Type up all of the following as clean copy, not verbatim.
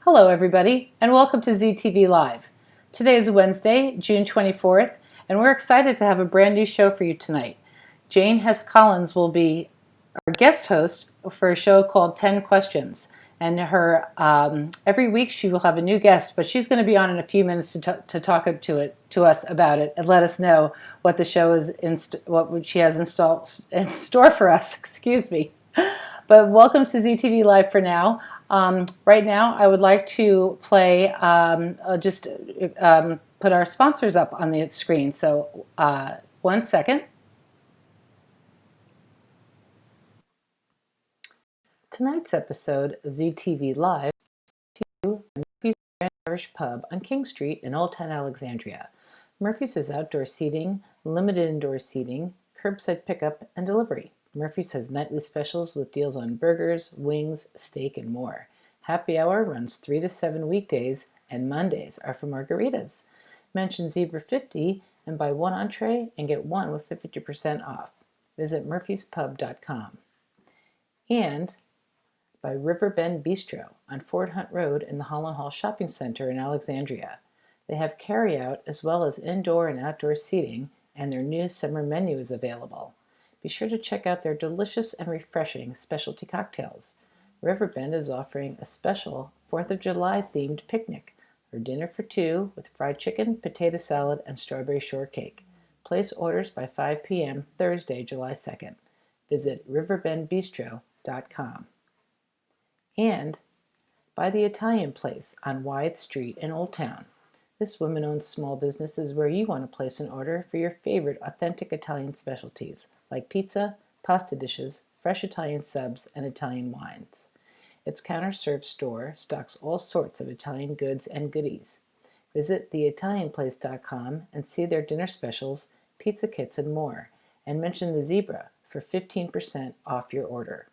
Hello everybody, and welcome to ZTV Live. Today is Wednesday, June 24th, and we're excited to have a brand new show for you tonight. Jane Hess Collins will be our guest host for a show called 10 Questions. And her every week she will have a new guest, but she's going to be on in a few minutes to talk to us about it and let us know what the show is, what she has in store for us. Excuse me. But welcome to ZTV Live for now. Right now, I would like to play, put our sponsors up on the screen. So 1 second. Tonight's episode of ZTV Live is to Murphy's Grand Irish Pub on King Street in Old Town Alexandria. Murphy's has outdoor seating, limited indoor seating, curbside pickup, and delivery. Murphy's has nightly specials with deals on burgers, wings, steak, and more. Happy hour runs 3 to 7 weekdays, and Mondays are for margaritas. Mention Zebra 50 and buy one entree and get one with 50% off. Visit murphyspub.com. And by Riverbend Bistro on Fort Hunt Road in the Holland Hall Shopping Center in Alexandria. They have carry-out as well as indoor and outdoor seating, and their new summer menu is available. Be sure to check out their delicious and refreshing specialty cocktails. Riverbend is offering a special 4th of July themed picnic or dinner for two with fried chicken, potato salad, and strawberry shortcake. Place orders by 5 p.m. Thursday, July 2nd. Visit riverbendbistro.com. And by the Italian Place on Wythe Street in Old Town. This women-owned small business is where you want to place an order for your favorite authentic Italian specialties like pizza, pasta dishes, fresh Italian subs, and Italian wines. Its counter-served store stocks all sorts of Italian goods and goodies. Visit theitalianplace.com and see their dinner specials, pizza kits, and more, and mention the Zebra for 15% off your order.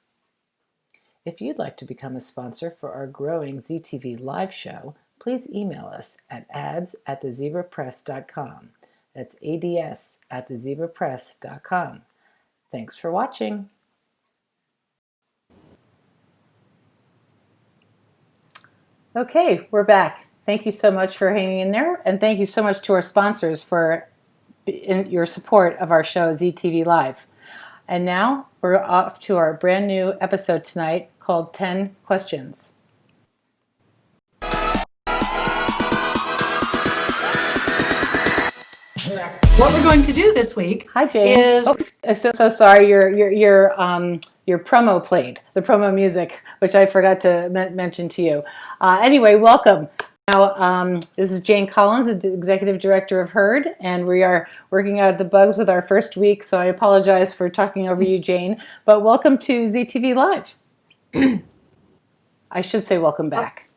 If you'd like to become a sponsor for our growing ZTV Live show, please email us at ads@thezebrapress.com. That's ads@thezebrapress.com. Thanks for watching. Okay, we're back. Thank you so much for hanging in there, and thank you so much to our sponsors for your support of our show, ZTV Live. And now we're off to our brand new episode tonight called 10 Questions. What we're going to do this week, hi Jane, is so sorry. Your promo played the promo music, which I forgot to mention to you. Anyway, welcome. Now, this is Jane Collins, the Executive Director of HERD, and we are working out the bugs with our first week, so I apologize for talking over you, Jane. But welcome to ZTV Live. I should say welcome back.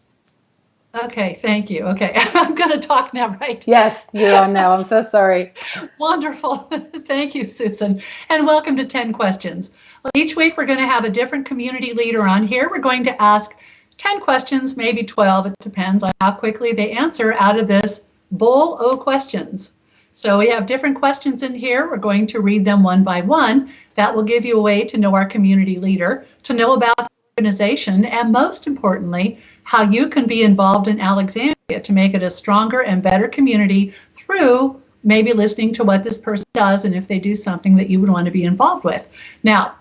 Okay, thank you. Okay, I'm going to talk now, right? Yes, you're on now. I'm so sorry. Wonderful. Thank you, Susan. And welcome to 10 Questions. Well, each week we're going to have a different community leader on here. We're going to ask 10 questions, maybe 12. It depends on how quickly they answer out of this bowl of questions. So we have different questions in here. We're going to read them one by one. That will give you a way to know our community leader, to know about the organization, and most importantly, how you can be involved in Alexandria to make it a stronger and better community through maybe listening to what this person does and if they do something that you would want to be involved with. Now,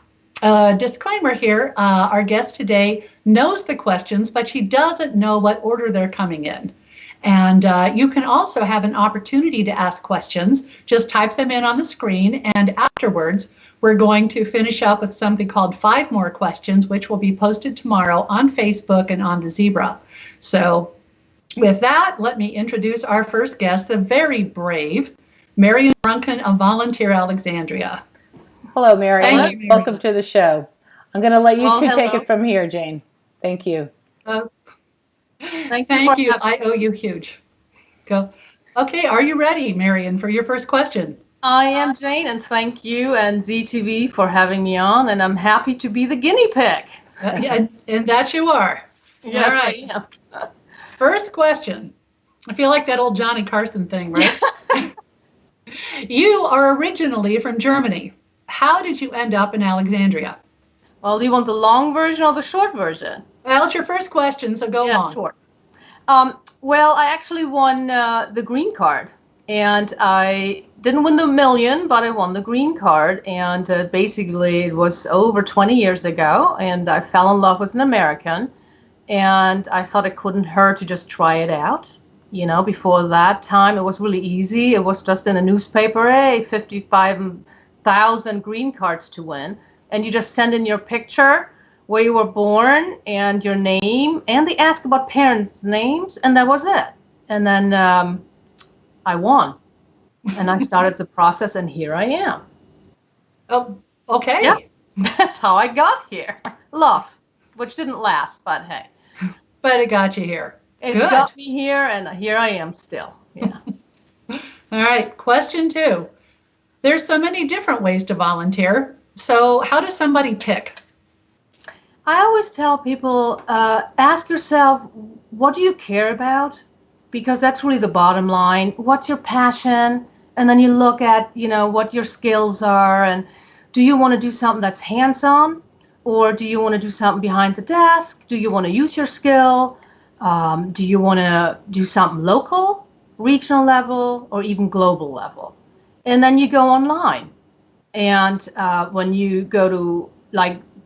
disclaimer here, our guest today knows the questions, but she doesn't know what order they're coming in. And you can also have an opportunity to ask questions. Just type them in on the screen, and afterwards, we're going to finish up with something called 5 more questions, which will be posted tomorrow on Facebook and on the Zebra. So with that, let me introduce our first guest, the very brave Marion Brunken of Volunteer Alexandria. Hello, Marion. Thank you, Marion. Welcome to the show. I'm going to let you two take it from here, Jane. Thank you. Thank you. I owe you huge. Go. Okay, are you ready, Marion, for your first question? I am, Jane, and thank you and ZTV for having me on, and I'm happy to be the guinea pig. Yeah, and that you are. Yes, all right. I am. First question. I feel like that old Johnny Carson thing, right? You are originally from Germany. How did you end up in Alexandria? Well, do you want the long version or the short version? Well, it's your first question, so go on. Short. Well, I actually won the green card, and I didn't win the million, but I won the green card. And basically, it was over 20 years ago, and I fell in love with an American, and I thought it couldn't hurt to just try it out. Before that time, it was really easy. It was just in a newspaper, hey, 55,000 green cards to win, and you just send in your picture, where you were born, and your name, and they ask about parents' names, and that was it. And then I won, and I started the process, and here I am. Oh, okay. Yep. That's how I got here. Love, which didn't last, but hey. But it got you here. It Good. got me here, and here I am still. Yeah. All right, question 2. There's so many different ways to volunteer. So how does somebody pick? I always tell people, ask yourself, what do you care about? Because that's really the bottom line. What's your passion? And then you look at, what your skills are, and do you want to do something that's hands-on? Or do you want to do something behind the desk? Do you want to use your skill? Do you want to do something local, regional level, or even global level? And then you go online. And when you go to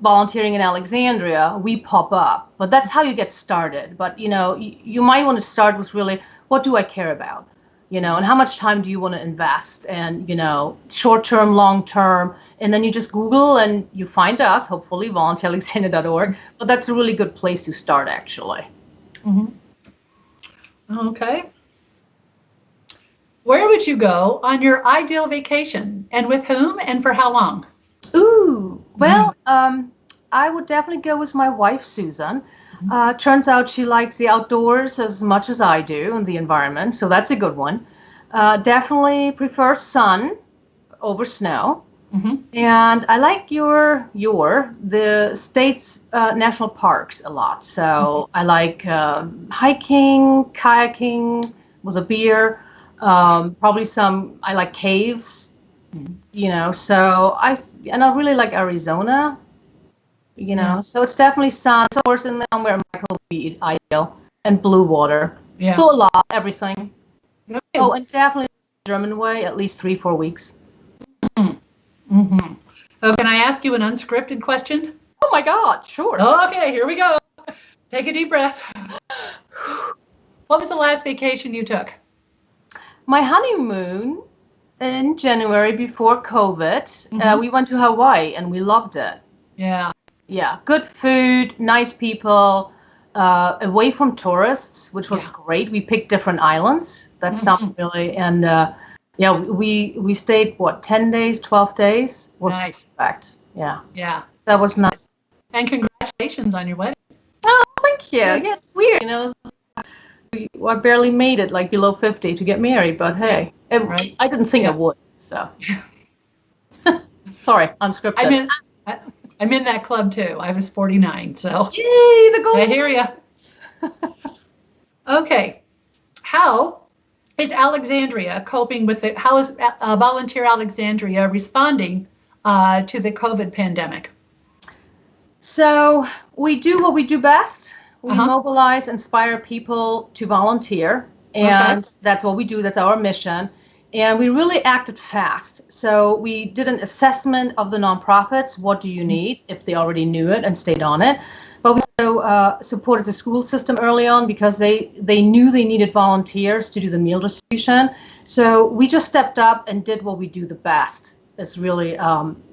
volunteering in Alexandria, we pop up. But that's how you get started. But, you might want to start with really, what do I care about? And how much time do you want to invest? And, short-term, long-term. And then you just Google and you find us, hopefully, volunteeralexandria.org. But that's a really good place to start, actually. Mm-hmm. Okay. Where would you go on your ideal vacation, and with whom, and for how long? Ooh, well, I would definitely go with my wife, Susan. Turns out she likes the outdoors as much as I do, and the environment, so that's a good one. Definitely prefer sun over snow. Mm-hmm. And I like the state's national parks a lot. So I like hiking, kayaking with a beer, probably I like caves, so I really like Arizona, so it's definitely sun, of course, and then where Michael would be ideal, and blue water. Yeah. So a lot, everything. Okay. Oh, and definitely the German way, at least 3-4 weeks. Mm-hmm. Oh, can I ask you an unscripted question? Oh my God, sure. Oh, okay, here we go. Take a deep breath. What was the last vacation you took? My honeymoon in January before COVID, Mm-hmm. we went to Hawaii and we loved it. Yeah. Yeah, good food, nice people, away from tourists, which was great. We picked different islands. That's something really, and we stayed 10 days, 12 days. Was nice. Perfect. Yeah. Yeah. That was nice. And congratulations on your wedding. Oh, thank you. Yeah, it's weird, I barely made it below 50 to get married, but hey, Right. I didn't think I would. So sorry, unscripted. I'm in that club too. I was 49, so yay, the goal. I hear you. Okay, how is Alexandria coping with it? How is Volunteer Alexandria responding to the COVID pandemic? So we do what we do best. We mobilize, inspire people to volunteer, and that's what we do. That's our mission. And we really acted fast. So we did an assessment of the nonprofits. What do you need? If they already knew it and stayed on it. But we also supported the school system early on because they knew they needed volunteers to do the meal distribution. So we just stepped up and did what we do the best. It's really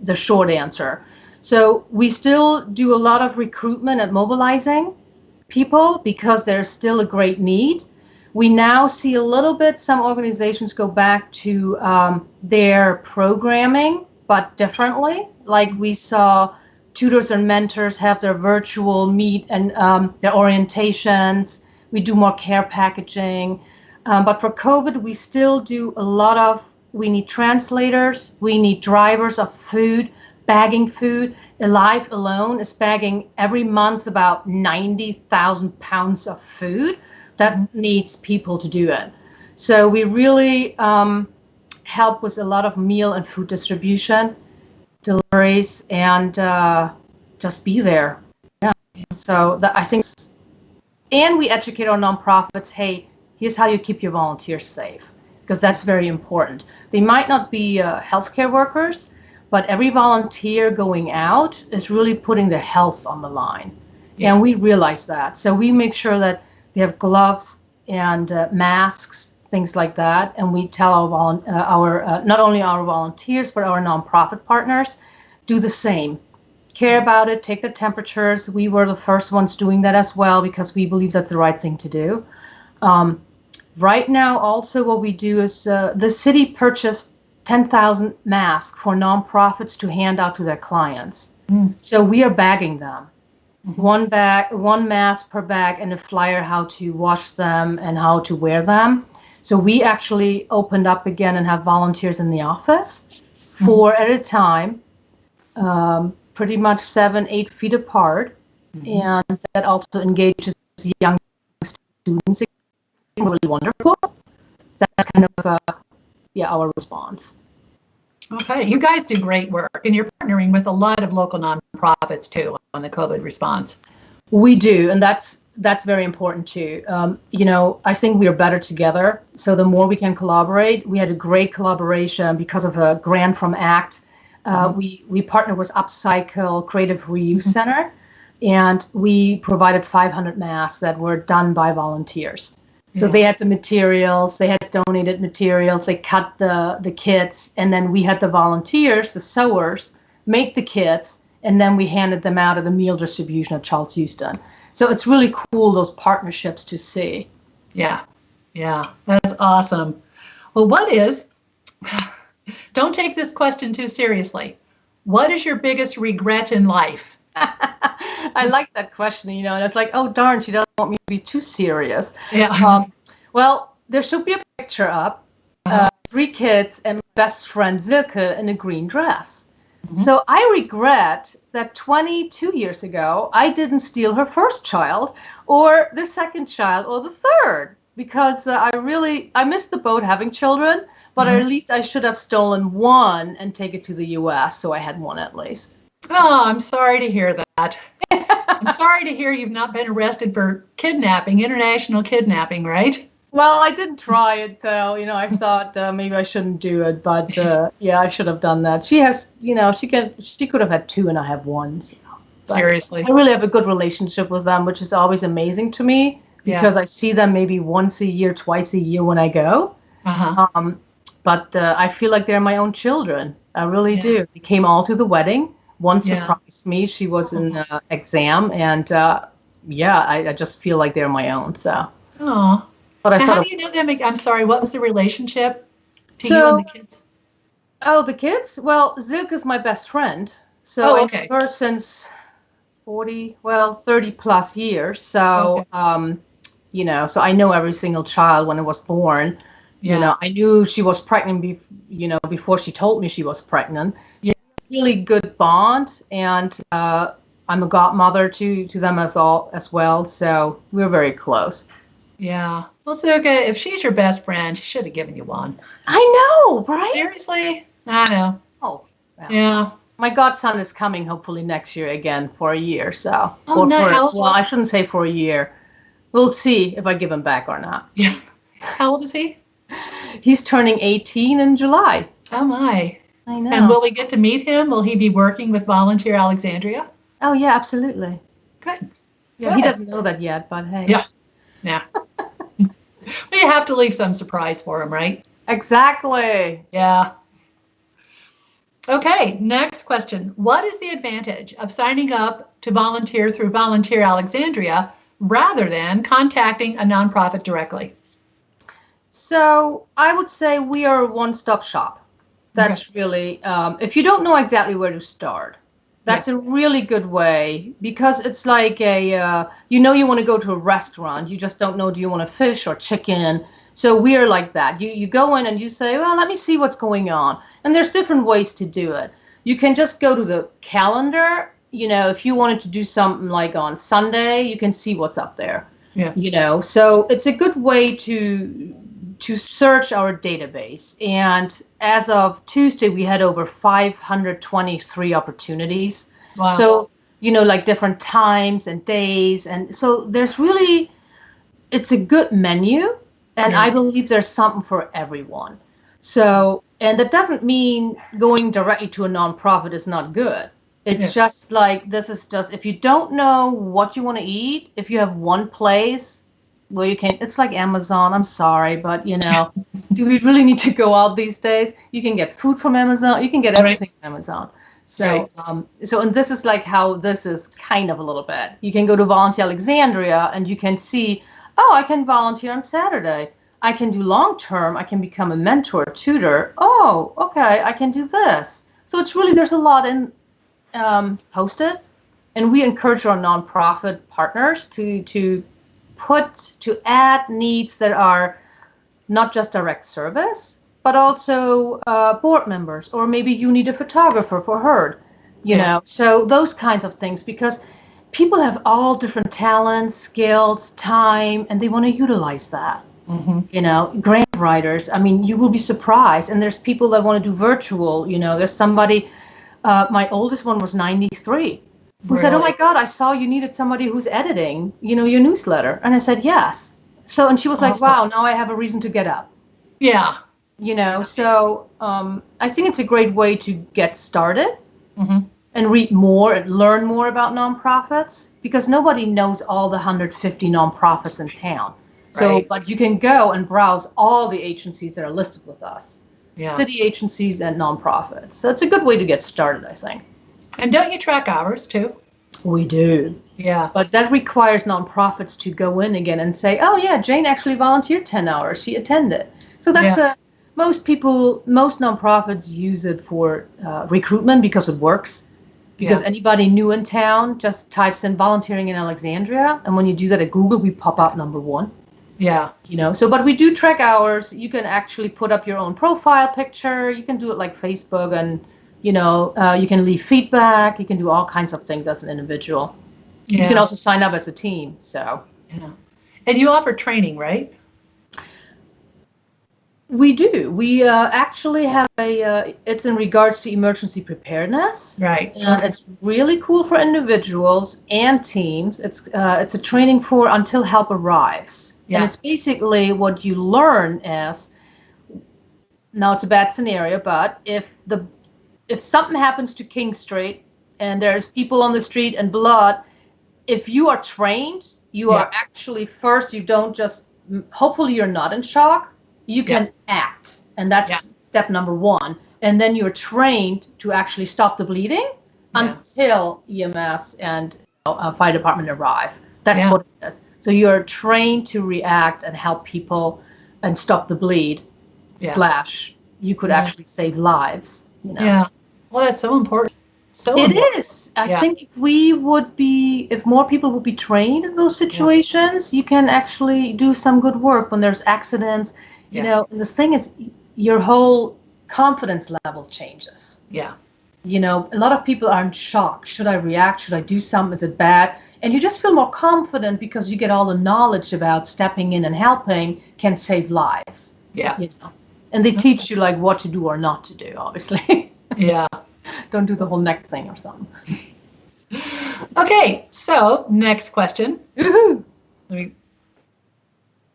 the short answer. So we still do a lot of recruitment and mobilizing people because there's still a great need. We now see a little bit, some organizations go back to their programming, but differently. Like we saw tutors and mentors have their virtual meet and their orientations. We do more care packaging. But for COVID, we still do a lot of, we need translators, we need drivers of food, bagging food. Alive alone is bagging every month about 90,000 pounds of food. That needs people to do it. So we really help with a lot of meal and food distribution, deliveries, and just be there. Yeah. So I think And we educate our nonprofits, hey, here's how you keep your volunteers safe, because that's very important. They might not be healthcare workers, but every volunteer going out is really putting their health on the line. Yeah. And we realize that. So we make sure that they have gloves and masks, things like that. And we tell our not only our volunteers, but our nonprofit partners, do the same. Care about it, take the temperatures. We were the first ones doing that as well because we believe that's the right thing to do. Right now, also what we do is the city purchased 10,000 masks for nonprofits to hand out to their clients. So we are bagging them. One mask per bag, and a flyer how to wash them and how to wear them. So we actually opened up again and have volunteers in the office, 4 at a time, pretty much 7-8 feet apart, and that also engages young students. It's really wonderful. That's kind of our response. Okay, you guys do great work, and you're partnering with a lot of local nonprofits too on the COVID response. We do, and that's very important too. I think we are better together. So the more we can collaborate, we had a great collaboration because of a grant from ACT. We partnered with Upcycle Creative Reuse Center, and we provided 500 masks that were done by volunteers. So they had the materials, they had donated materials, they cut the kits, and then we had the volunteers, the sewers, make the kits, and then we handed them out at the meal distribution at Charles Houston. So it's really cool, those partnerships to see. Yeah, that's awesome. Well, don't take this question too seriously. What is your biggest regret in life? I like that question, and it's like, oh, darn, she doesn't want me to be too serious. Yeah. Well, there should be a picture up, 3 kids and my best friend Zilke in a green dress. So I regret that 22 years ago, I didn't steal her first child or the second child or the third, because I missed the boat having children, but at least I should have stolen one and take it to the US, so I had one at least. Oh, I'm sorry to hear that. I'm sorry to hear you've not been arrested for kidnapping, international kidnapping, right? Well, I didn't try it, though. I thought maybe I shouldn't do it, but I should have done that. She has, she could have had 2 and I have 1. So. Seriously. I really have a good relationship with them, which is always amazing to me because I see them maybe once a year, twice a year when I go. But I feel like they're my own children. I really do. They came all to the wedding. One surprised me. She was in exam, and I just feel like they're my own. So. Oh. But how do you know them? I'm sorry. What was the relationship to you and the kids? Oh, the kids? Well, Zilke is my best friend. So I know her since 30 plus years. So, so I know every single child when it was born. I knew she was pregnant, before she told me she was pregnant. Yeah. Really good bond, and I'm a godmother to them as well. So we're very close. Yeah. Well, Zilke, if she's your best friend, she should have given you one. I know, right? Seriously? I know. Oh. Well. Yeah. My godson is coming hopefully next year again for a year. So. Oh, no. Well, I shouldn't say for a year. We'll see if I give him back or not. Yeah. How old is he? He's turning 18 in July. Oh, my. I know. And will we get to meet him? Will he be working with Volunteer Alexandria? Oh, yeah, absolutely. Good. Yeah, he doesn't know that yet, but hey. Yeah. We have to leave some surprise for him, right? Exactly. Yeah. Okay, next question. What is the advantage of signing up to volunteer through Volunteer Alexandria rather than contacting a nonprofit directly? So I would say we are a one-stop shop. That's really, if you don't know exactly where to start, that's a really good way, because it's like you want to go to a restaurant. You just don't know, do you want a fish or chicken? So we are like that. You go in and you say, well, let me see what's going on. And there's different ways to do it. You can just go to the calendar. If you wanted to do something like on Sunday, you can see what's up there. Yeah. So it's a good way to search our database. And as of Tuesday, we had over 523 opportunities. Wow. So, like different times and days. And so there's really it's a good menu, and I believe there's something for everyone. So, and that doesn't mean going directly to a nonprofit is not good. It's just like, this is just, if you don't know what you want to eat, if you have one place where you can, it's like Amazon, I'm sorry, but do we really need to go out these days? You can get food from Amazon, you can get everything from Amazon. So, and this is like how this is kind of a little bit. You can go to Volunteer Alexandria and you can see, oh, I can volunteer on Saturday. I can do long-term. I can become a mentor, tutor. Oh, okay, I can do this. So it's really, there's a lot in posted, and we encourage our nonprofit partners to add needs that are not just direct service, but also board members, or maybe you need a photographer for HERD, you know. So those kinds of things, because people have all different talents, skills, time, and they want to utilize that. Grant writers, I mean, you will be surprised. And there's people that want to do virtual, there's somebody, my oldest one was 93, who said, oh my God, I saw you needed somebody who's editing, your newsletter. And I said, yes. So, and she was like, wow, now I have a reason to get up. Yeah. So I think it's a great way to get started and read more and learn more about nonprofits, because nobody knows all the 150 nonprofits in town. So, but you can go and browse all the agencies that are listed with us, city agencies and nonprofits. So it's a good way to get started, I think. And don't you track hours too? We do. Yeah. But that requires nonprofits to go in again and say, oh yeah, Jane actually volunteered 10 hours. She attended. So that's most nonprofits use it for recruitment because it works. Because anybody new in town just types in volunteering in Alexandria. And when you do that at Google, we pop up number 1. Yeah. So, but we do track hours. You can actually put up your own profile picture. You can do it like Facebook, and, you can leave feedback. You can do all kinds of things as an individual. Yeah. You can also sign up as a team. So. Yeah. And you offer training, right? We do. We actually have it's in regards to emergency preparedness. Right. And it's really cool for individuals and teams. It's a training for until help arrives. Yeah. And it's basically what you learn is, now it's a bad scenario, but if something happens to King Street and there's people on the street and blood, if you are trained, you are actually first, you don't just, hopefully you're not in shock, you can act. And that's step number 1. And then you're trained to actually stop the bleeding until EMS and fire department arrive. That's what it is. So you're trained to react and help people and stop the bleed, / you could actually save lives. Yeah. Well, that's so important. It is. I think if more people would be trained in those situations, you can actually do some good work when there's accidents. And the thing is, your whole confidence level changes. Yeah. A lot of people are in shock. Should I react? Should I do something? Is it bad? And you just feel more confident because you get all the knowledge about stepping in and helping can save lives. Yeah. And they teach you like what to do or not to do, obviously. Yeah. Don't do the whole neck thing or something. Okay, so next question. Woohoo!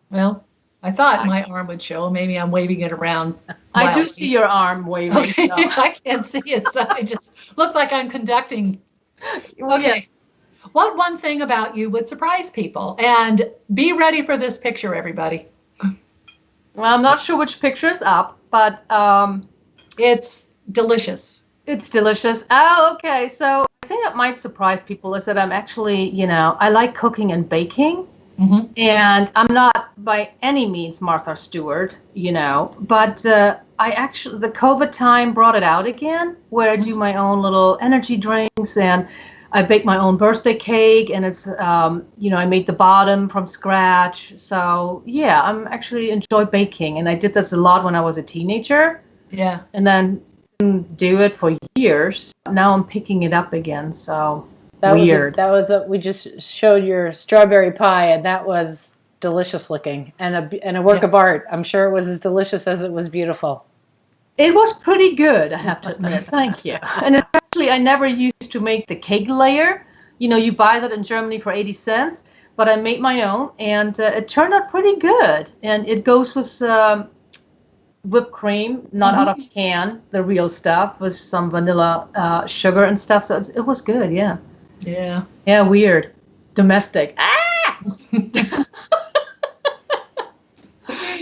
Well, I thought my arm would show. Maybe I'm waving it around. I do see your arm waving. Okay. So. I can't see it, so I just look like I'm conducting. Okay. What one thing about you would surprise people? And be ready for this picture, everybody. Well, I'm not sure which picture is up, but it's delicious. It's delicious. Oh, okay. So I think that might surprise people is that I'm actually, I like cooking and baking. Mm-hmm. And I'm not by any means Martha Stewart, but the COVID time brought it out again, where I do my own little energy drinks, and I bake my own birthday cake, and it's, I made the bottom from scratch. So yeah, I'm actually enjoy baking, and I did this a lot when I was a teenager. Yeah. And then didn't do it for years. Now I'm picking it up again. So weird. We just showed your strawberry pie, and that was delicious looking, and a work of art. I'm sure it was as delicious as it was beautiful. It was pretty good, I have to admit. Thank you. And actually, I never used to make the cake layer. You buy that in Germany for 80 cents. but I made my own, and it turned out pretty good. And it goes with whipped cream, not out of can, the real stuff, with some vanilla sugar and stuff. So it was good, yeah. Yeah. Yeah, weird. Domestic. Ah!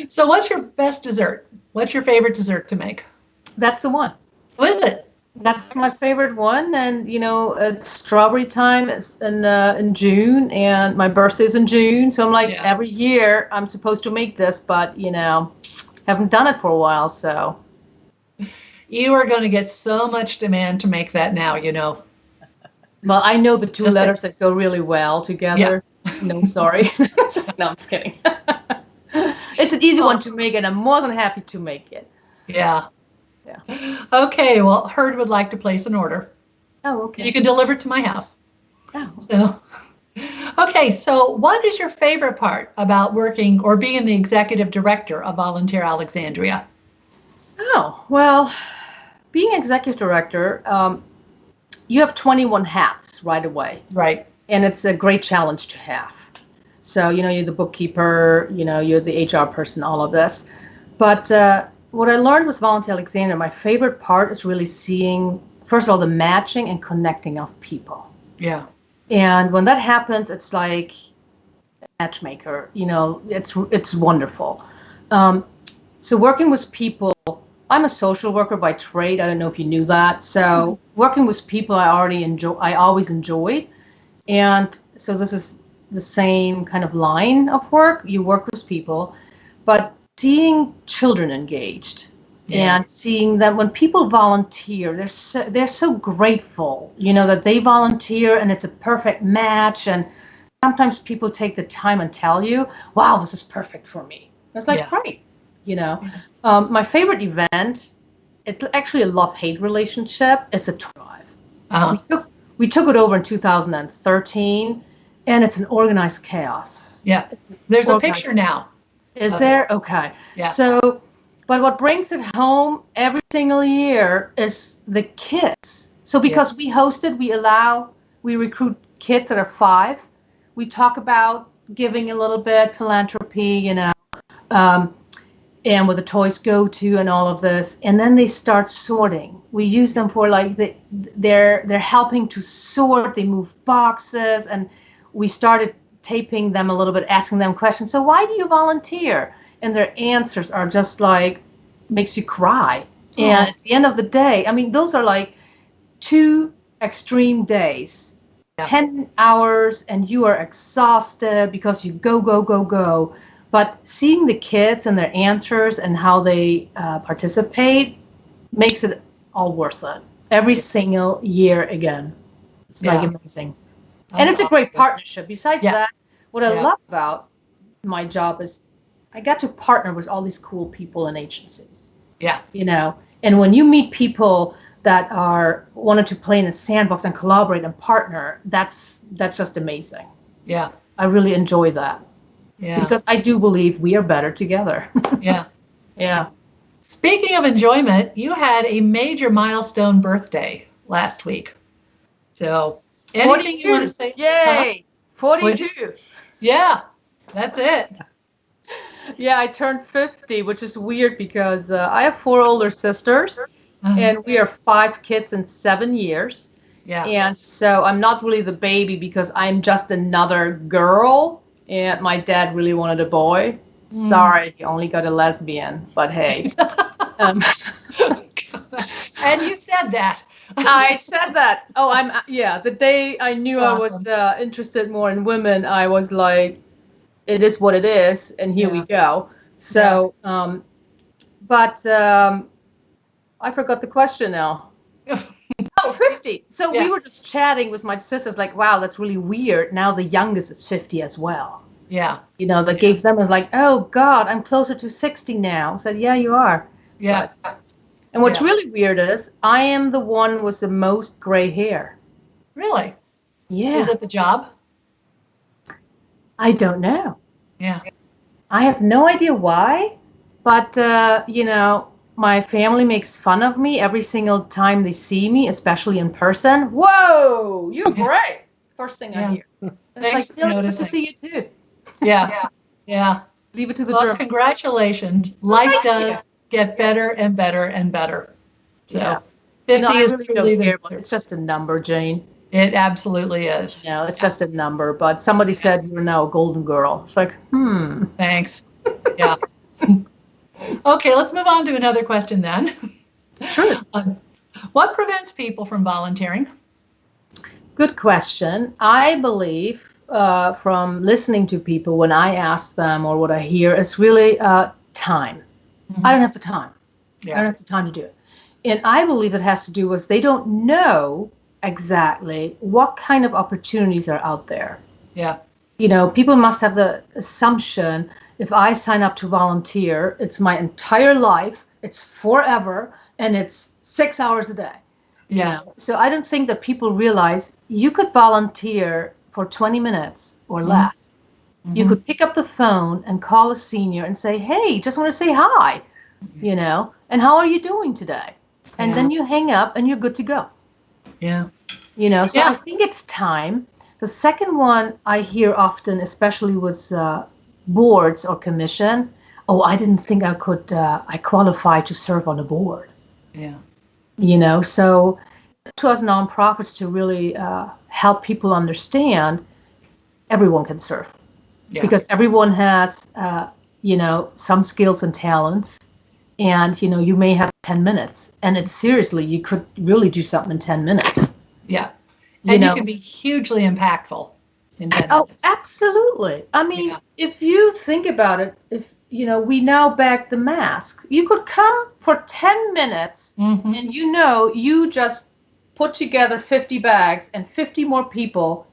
So what's your best dessert? What's your favorite dessert to make? That's the one. What is it? That's my favorite one, and it's strawberry time. It's in June, and my birthday's in June, so I'm like every year I'm supposed to make this, but haven't done it for a while, so. You are going to get so much demand to make that now, Well, I know the two letters that go really well together. Yeah. No, sorry. No, I'm just kidding. It's an easy one to make, and I'm more than happy to make it. Yeah. Yeah. Okay, well, Herd would like to place an order. Oh, okay. You can deliver it to my house. Oh. So, okay, so what is your favorite part about working or being the executive director of Volunteer Alexandria? Oh, well, being executive director, you have 21 hats right away. Right. And it's a great challenge to have. So, you're the bookkeeper, you're the HR person, all of this. But what I learned with Volunteer Alexandria, my favorite part is really seeing, first of all, the matching and connecting of people. Yeah. And when that happens, it's like a matchmaker, it's wonderful. So working with people, I'm a social worker by trade. I don't know if you knew that. So working with people, I always enjoyed. And so this is the same kind of line of work. You work with people, but seeing children engaged and seeing that when people volunteer, they're so grateful, that they volunteer and it's a perfect match. And sometimes people take the time and tell you, wow, this is perfect for me. It's like, great, My favorite event, it's actually a love-hate relationship. It's a drive. We took it over in 2013, and it's an organized chaos. Yeah, there's a picture now. Is there? Okay. Yeah. So, but what brings it home every single year is the kids. So because we host it, we recruit kids that are 5. We talk about giving a little bit, philanthropy, and where the toys go to and all of this. And then they start sorting. We use them for they're helping to sort, they move boxes, and we started taping them a little bit, asking them questions. So why do you volunteer? And their answers are just makes you cry. Oh. And at the end of the day, those are 2 extreme days, 10 hours, and you are exhausted because you go. But seeing the kids and their answers and how they participate makes it all worth it. Every single year again. It's amazing. And it's a great partnership. Besides that, what I love about my job is I got to partner with all these cool people and agencies. Yeah. And when you meet people that wanted to play in a sandbox and collaborate and partner, that's just amazing. Yeah. I really enjoy that. Yeah. Because I do believe we are better together. Yeah. Yeah. Speaking of enjoyment, you had a major milestone birthday last week. So anything you want to say? Yay! 42. Yeah, that's it. Yeah, I turned 50, which is weird because I have 4 older sisters, and we are 5 kids in 7 years. Yeah. And so I'm not really the baby because I'm just another girl, and my dad really wanted a boy. Sorry, he only got a lesbian, but hey. And you said that. I said that. Oh, the day I knew awesome. I was interested more in women, I was like, it is what it is, and here we go. So, but I forgot the question now. Oh, 50. So we were just chatting with my sisters, like, wow, that's really weird. Now the youngest is 50 as well. Yeah. That gave them oh, God, I'm closer to 60 now. I said, yeah, you are. Yeah. And what's really weird is I am the one with the most gray hair. Really? Yeah. Is it the job? I don't know. Yeah. I have no idea why, but, my family makes fun of me every single time they see me, especially in person. Whoa, you're great. First thing I hear. Thanks for Good noticing. to see you too. Yeah. Leave it to the Well, German. congratulations. Life does get better and better and better. So 50 I is really truly don't care. the It's just a number, Jane. It absolutely is. It's just a number. But somebody said you're now a golden girl. It's like, Thanks. Yeah. Okay, let's move on to another question then. Sure. What prevents people from volunteering? Good question. I believe from listening to people when I ask them or what I hear, it's really time. Mm-hmm. I don't have the time. Yeah. I don't have the time to do it. And I believe it has to do with they don't know exactly what kind of opportunities are out there. Yeah. People must have the assumption if I sign up to volunteer, it's my entire life, it's forever, and it's 6 hours a day. Yeah. So I don't think that people realize you could volunteer for 20 minutes or less. Mm-hmm. You could pick up the phone and call a senior and say, hey, just want to say hi, and how are you doing today? And then you hang up and you're good to go. Yeah. So I think it's time. The second one I hear often, especially with boards or commission, I didn't think I could, I qualify to serve on a board. Yeah. So to us nonprofits to really help people understand everyone can serve. Yeah. Because everyone has, some skills and talents. And, you may have 10 minutes. And it's seriously, you could really do something in 10 minutes. Yeah. And you can be hugely impactful in 10 minutes. Absolutely. I mean, if you think about it, if, we now bag the mask, you could come for 10 minutes and you just put together 50 bags and 50 more people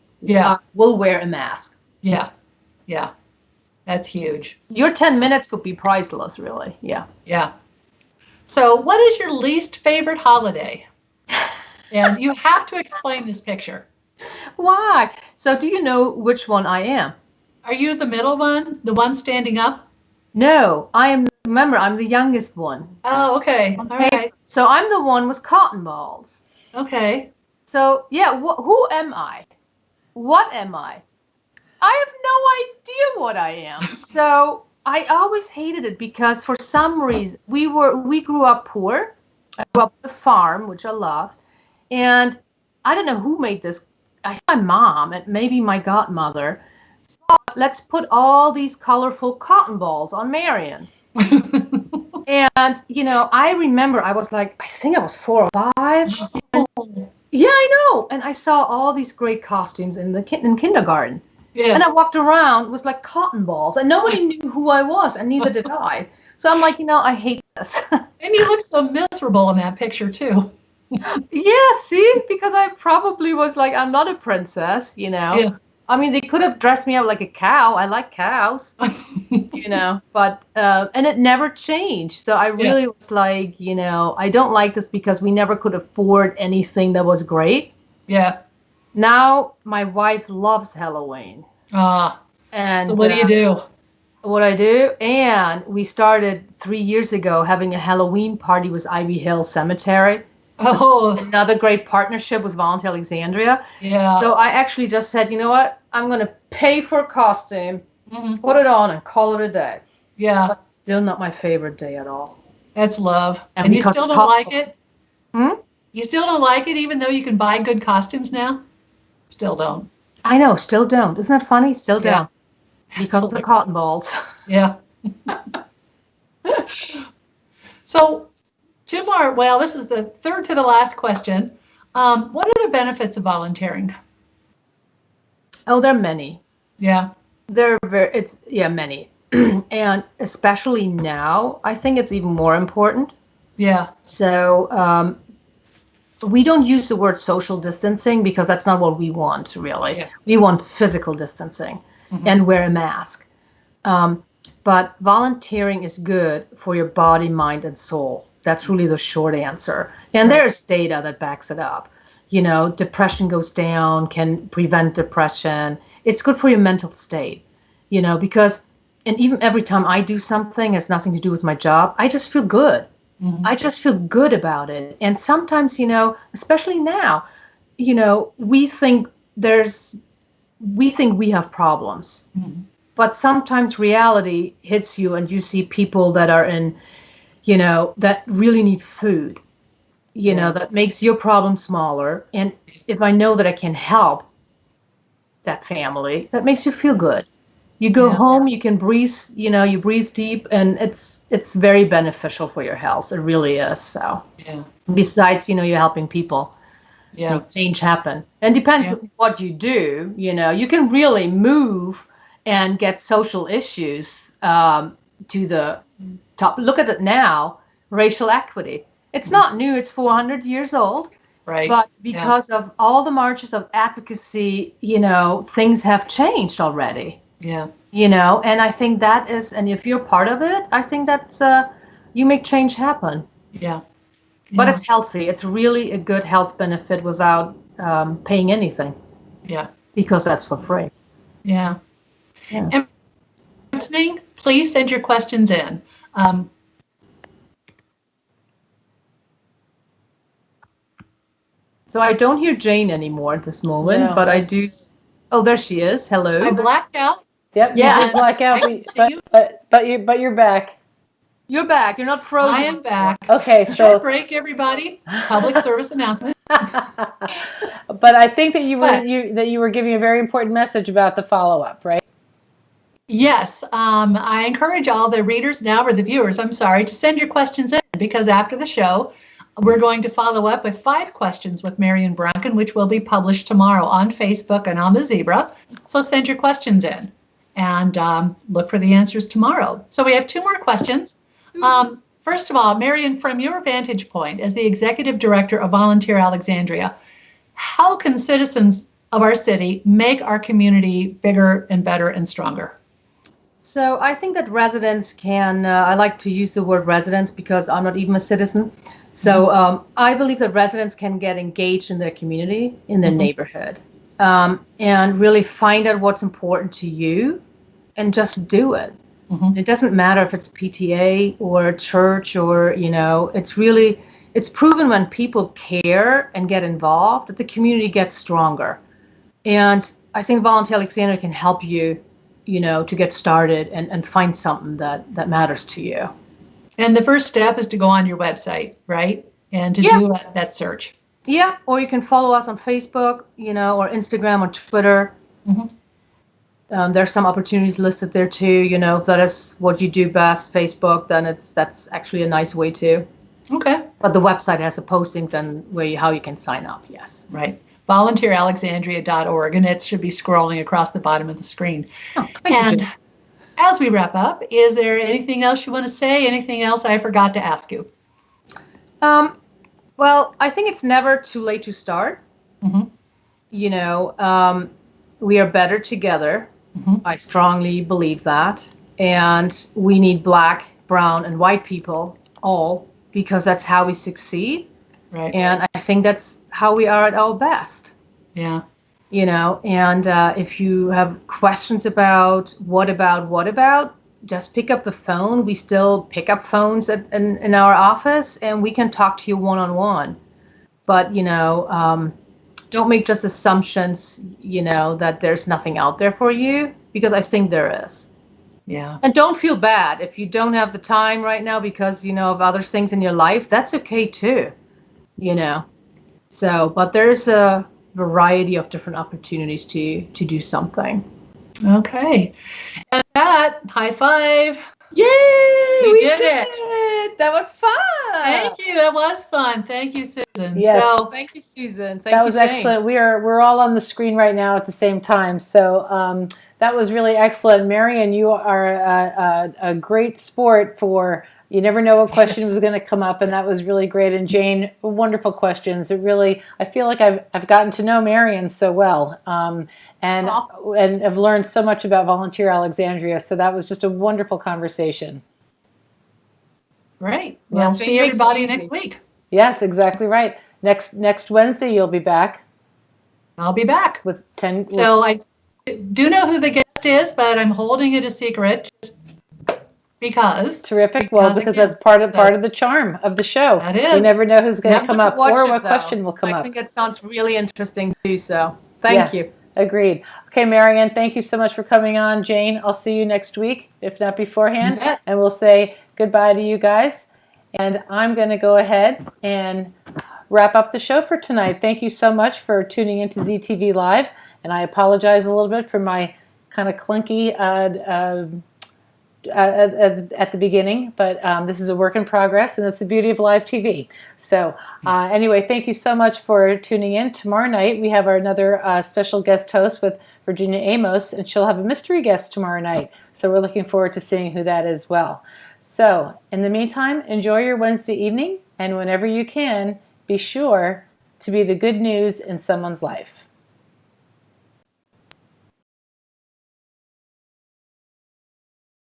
will wear a mask. Yeah. Yeah. That's huge. Your 10 minutes could be priceless, really. Yeah. Yeah. So what is your least favorite holiday? And you have to explain this picture. Why? So do you know which one I am? Are you the middle one? The one standing up? No, remember, I'm the youngest one. Oh, okay. All right. So I'm the one with cotton balls. Okay. So, who am I? What am I? I have no idea what I am. So I always hated it because for some reason we grew up poor. I grew up on a farm, which I loved. And I don't know who made this. I think my mom and maybe my godmother. Let's put all these colorful cotton balls on Marion. And, I remember I was like, I think I was 4 or 5. And, yeah, I know. And I saw all these great costumes in kindergarten. Yeah. And I walked around with like cotton balls and nobody knew who I was and neither did I. So I'm like, I hate this. And you look so miserable in that picture too. Yeah, see, because I probably was like, I'm not a princess, Yeah. I mean, they could have dressed me up like a cow. I like cows, but, and it never changed. So I really was like, I don't like this because we never could afford anything that was great. Yeah. Now my wife loves Halloween. And so what do you do? What I do, and we started 3 years ago having a Halloween party with Ivy Hill Cemetery. Oh, another great partnership with Volunteer Alexandria. Yeah. So I actually just said, you know what? I'm going to pay for a costume, put it on, and call it a day. Yeah. But still not my favorite day at all. That's love. And you still don't like it? You still don't like it, even though you can buy good costumes now? Still don't. I know, still don't. Isn't that funny? Still don't. Because of the cotton balls. Yeah. So, 2 more. Well, this is the third to the last question. What are the benefits of volunteering? Oh, there are many. Yeah. Many. And especially now, I think it's even more important. Yeah. So, we don't use the word social distancing because that's not what we want, really. Yeah. We want physical distancing and wear a mask. But volunteering is good for your body, mind, and soul. That's really the short answer. And there's data that backs it up. Depression goes down, can prevent depression. It's good for your mental state, because, and even every time I do something has nothing to do with my job, I just feel good. I just feel good about it. And sometimes, especially now, we think there's we think we have problems. Mm-hmm. But sometimes reality hits you and you see people that are in, that really need food, that makes your problem smaller. And if I know that I can help that family, that makes you feel good. You go home, you can breathe, you breathe deep, and it's very beneficial for your health. It really is. So besides, you're helping people make change happen. And depends what you do, you can really move and get social issues to the top. Look at it now, racial equity. It's not new, it's 400 years old. Right. But because of all the marches of advocacy, things have changed already. Yeah. And I think that is, and if you're part of it, I think that's, you make change happen. Yeah. But it's healthy. It's really a good health benefit without paying anything. Yeah. Because that's for free. Yeah. And listening, please send your questions in. So I don't hear Jane anymore at this moment, but I do. Oh, there she is. Hello. I blacked out. Yep. Yeah. You did black out, but you're back. You're back. You're not frozen. I am back. Okay, so short break, everybody. Public service announcement. But I think that you were giving a very important message about the follow-up, right? Yes. I encourage all the readers now, or the viewers, I'm sorry, to send your questions in, because after the show, we're going to follow up with 5 questions with Marion Brunken, which will be published tomorrow on Facebook and on the Zebra. So send your questions in and look for the answers tomorrow. So we have 2 more questions. First of all, Marion, from your vantage point as the Executive Director of Volunteer Alexandria, how can citizens of our city make our community bigger and better and stronger? So I think that residents can, I like to use the word residents because I'm not even a citizen. So I believe that residents can get engaged in their community, in their neighborhood, and really find out what's important to you and just do it. It doesn't matter if it's PTA or a church or, it's proven when people care and get involved that the community gets stronger. And I think Volunteer Alexandria can help you, to get started and find something that matters to you. And the first step is to go on your website, right? And to do that search. Yeah, or you can follow us on Facebook, or Instagram or Twitter. There's some opportunities listed there too. If that is what you do best, Facebook, then that's actually a nice way too. Okay. But the website has a posting then how you can sign up. Yes. Right. VolunteerAlexandria.org, and it should be scrolling across the bottom of the screen. Oh, thank you. As we wrap up, is there anything else you want to say? Anything else I forgot to ask you? Well, I think it's never too late to start. We are better together. I strongly believe that. And we need Black, brown, and white people all, because that's how we succeed. Right. And I think that's how we are at our best. Yeah. And if you have questions about what about, just pick up the phone. We still pick up phones in our office, and we can talk to you one-on-one. But, don't make just assumptions, that there's nothing out there for you, because I think there is. Yeah. And don't feel bad if you don't have the time right now because, of other things in your life. That's okay too, So, but there's a variety of different opportunities to do something. Okay. And that, high five. Yay! We did it. That was fun. Thank you. That was fun. Thank you, Susan. Yes. So, thank you, Susan. That was excellent. We're all on the screen right now at the same time. So that was really excellent. Marion, you are a great sport for, you never know what question was going to come up, and that was really great. And Jane, wonderful questions. I feel like I've gotten to know Marion so well. And I've learned so much about Volunteer Alexandria. So that was just a wonderful conversation. Great. We'll see everybody next week. Yes, exactly right. Next Wednesday, you'll be back. I'll be back. With 10. So I do know who the guest is, but I'm holding it a secret just because. Terrific. Well, because that's part of the charm of the show. That is. You never know who's going to come up or what question will come up. I think it sounds really interesting too. So thank you. Agreed. Okay, Marion, thank you so much for coming on. Jane, I'll see you next week, if not beforehand. And we'll say goodbye to you guys. And I'm going to go ahead and wrap up the show for tonight. Thank you so much for tuning into ZTV Live. And I apologize a little bit for my kind of clunky at the beginning, but this is a work in progress, and that's the beauty of live TV. So anyway, thank you so much for tuning in. Tomorrow night, we have another special guest host with Virginia Amos, and she'll have a mystery guest tomorrow night. So we're looking forward to seeing who that is well. So in the meantime, enjoy your Wednesday evening, and whenever you can, be sure to be the good news in someone's life.